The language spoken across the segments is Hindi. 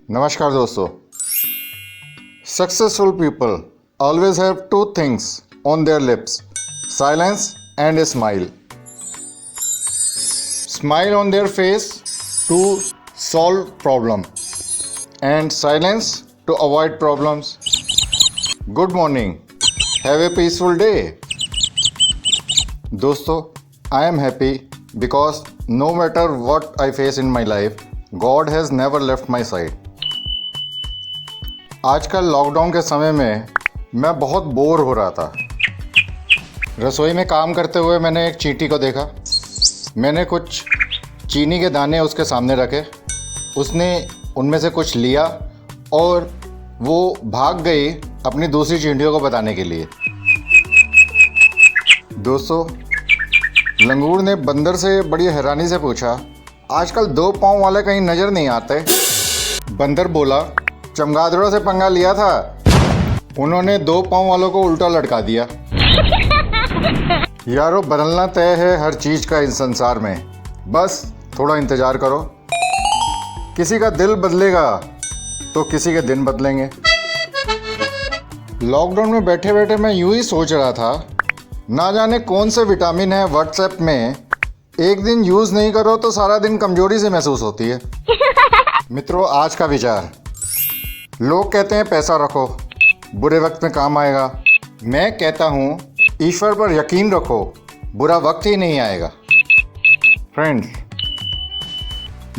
नमस्कार दोस्तों। Successful people always have two things on their lips, silence and a smile. Smile on their face to solve problem and silence to avoid problems. Good morning, have a peaceful day. दोस्तों, I am happy because no matter what I face in my life, God has never left my side. आजकल लॉकडाउन के समय में मैं बहुत बोर हो रहा था। रसोई में काम करते हुए मैंने एक चींटी को देखा। मैंने कुछ चीनी के दाने उसके सामने रखे, उसने उनमें से कुछ लिया और वो भाग गई अपनी दूसरी चींटियों को बताने के लिए। दोस्तों, लंगूर ने बंदर से बड़ी हैरानी से पूछा, आजकल 2 पाँव वाले कहीं नज़र नहीं आते। बंदर बोला, चमगादड़ों से पंगा लिया था, उन्होंने 2 पाँव वालों को उल्टा लटका दिया। यारो, बदलना तय है हर चीज़ का इस संसार में, बस थोड़ा इंतज़ार करो। किसी का दिल बदलेगा तो किसी के दिन बदलेंगे। लॉकडाउन में बैठे बैठे मैं यूं ही सोच रहा था, ना जाने कौन से विटामिन है व्हाट्सएप में, एक दिन यूज़ नहीं करो तो सारा दिन कमजोरी से महसूस होती है। मित्रों, आज का विचार, लोग कहते हैं पैसा रखो, बुरे वक्त में काम आएगा। मैं कहता हूँ ईश्वर पर यकीन रखो, बुरा वक्त ही नहीं आएगा। Friends,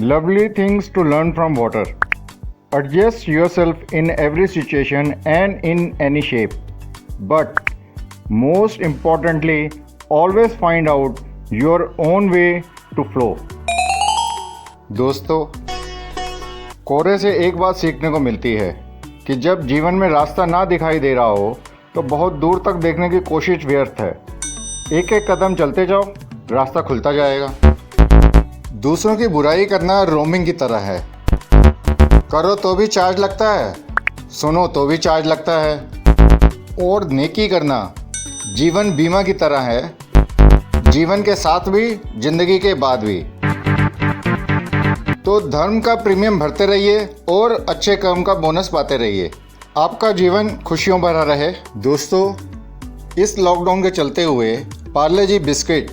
lovely things to learn from water. Adjust yourself in every situation and in any shape, but most importantly, always find out your own way to flow. दोस्तों, कोरे से एक बात सीखने को मिलती है कि जब जीवन में रास्ता ना दिखाई दे रहा हो तो बहुत दूर तक देखने की कोशिश व्यर्थ है। एक एक कदम चलते जाओ, रास्ता खुलता जाएगा। दूसरों की बुराई करना रोमिंग की तरह है, करो तो भी चार्ज लगता है, सुनो तो भी चार्ज लगता है। और नेकी करना जीवन बीमा की तरह है, जीवन के साथ भी, जिंदगी के बाद भी। तो धर्म का प्रीमियम भरते रहिए और अच्छे कर्म का बोनस पाते रहिए। आपका जीवन खुशियों भरा रहे। दोस्तों, इस लॉकडाउन के चलते हुए पार्ले जी बिस्किट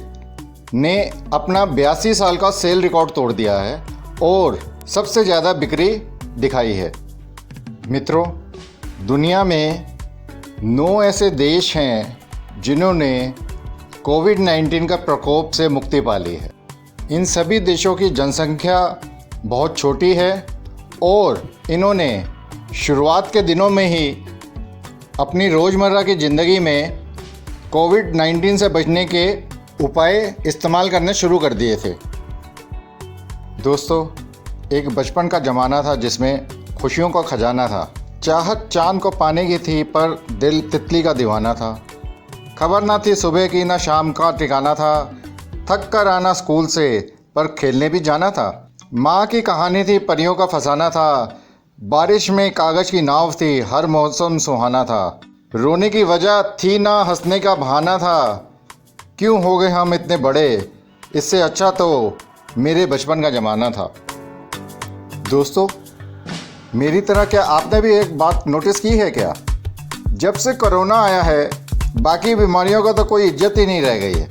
ने अपना 82 साल का सेल रिकॉर्ड तोड़ दिया है और सबसे ज़्यादा बिक्री दिखाई है। मित्रों, दुनिया में 9 ऐसे देश हैं जिन्होंने कोविड-19 का प्रकोप से मुक्ति पाली है। इन सभी देशों की जनसंख्या बहुत छोटी है और इन्होंने शुरुआत के दिनों में ही अपनी रोज़मर्रा की ज़िंदगी में कोविड-19 से बचने के उपाय इस्तेमाल करने शुरू कर दिए थे। दोस्तों, एक बचपन का ज़माना था जिसमें खुशियों का खजाना था। चाहत चाँद को पाने की थी पर दिल तितली का दीवाना था। खबर ना थी सुबह की ना शाम का ठिकाना था, थक कर आना स्कूल से पर खेलने भी जाना था। माँ की कहानी थी परियों का फसाना था, बारिश में कागज़ की नाव थी, हर मौसम सुहाना था। रोने की वजह थी ना हंसने का बहाना था, क्यों हो गए हम इतने बड़े, इससे अच्छा तो मेरे बचपन का ज़माना था। दोस्तों, मेरी तरह क्या आपने भी एक बात नोटिस की है क्या? जब से कोरोना आया है बाकी बीमारियों का तो कोई इज्जत ही नहीं रह गई है।